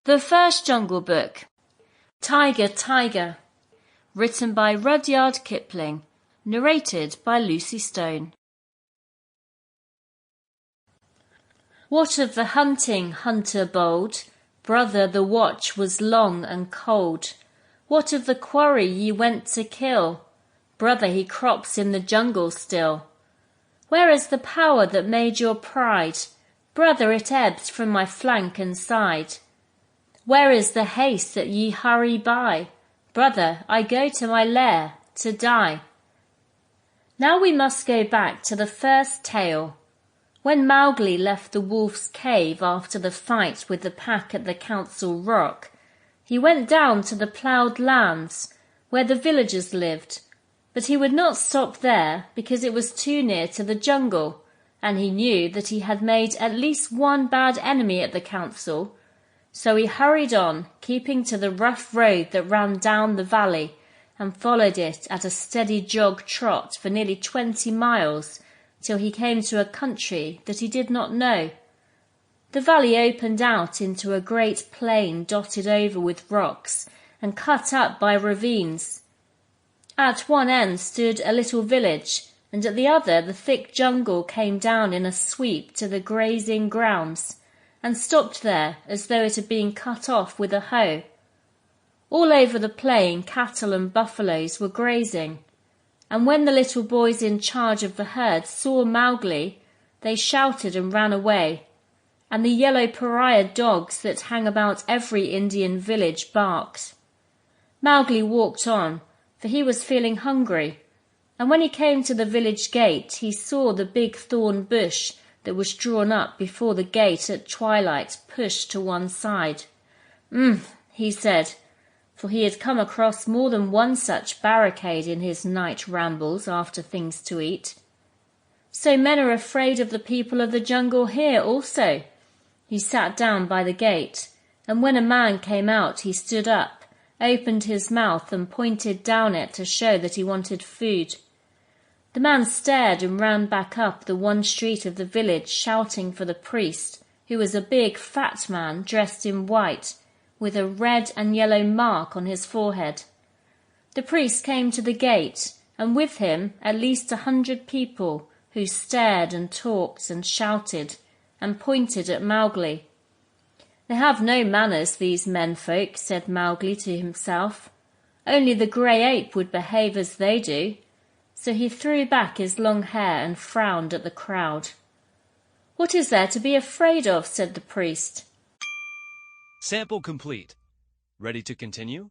The First Jungle Book. Tiger, Tiger. Written by Rudyard Kipling. Narrated by Lucy Stone. What of the hunting, hunter bold? Brother, the watch was long and cold. What of the quarry ye went to kill? Brother, he crops in the jungle still. Where is the power that made your pride? Brother, it ebbs from my flank and side. Where is the haste that ye hurry by? Brother, I go to my lair to die. Now we must go back to the first tale. When Mowgli left the wolf's cave after the fight with the pack at the Council Rock, he went down to the ploughed lands where the villagers lived, but he would not stop there because it was too near to the jungle, and he knew that he had made at least one bad enemy at the council. So he hurried on, keeping to the rough road that ran down the valley, and followed it at a steady jog trot for nearly 20 miles, till he came to a country that he did not know. The valley opened out into a great plain dotted over with rocks, and cut up by ravines. At one end stood a little village, and at the other the thick jungle came down in a sweep to the grazing grounds, and stopped there as though it had been cut off with a hoe. All over the plain cattle and buffaloes were grazing, and when the little boys in charge of the herd saw Mowgli, they shouted and ran away, and the yellow pariah dogs that hang about every Indian village barked. Mowgli walked on, for he was feeling hungry, and when he came to the village gate he saw the big thorn bush that was drawn up before the gate at twilight pushed to one side. He said, for he had come across more than one such barricade in his night rambles after things to eat. So men are afraid of the people of the jungle here also. He sat down by the gate, and when a man came out he stood up, opened his mouth and pointed down it to show that he wanted food. The man stared and ran back up the one street of the village shouting for the priest, who was a big fat man dressed in white, with a red and yellow mark on his forehead. The priest came to the gate, and with him at least 100 people, who stared and talked and shouted and pointed at Mowgli. They have no manners, these men-folk, said Mowgli to himself. Only the grey ape would behave as they do. So he threw back his long hair and frowned at the crowd. What is there to be afraid of? Said the priest. Sample complete. Ready to continue?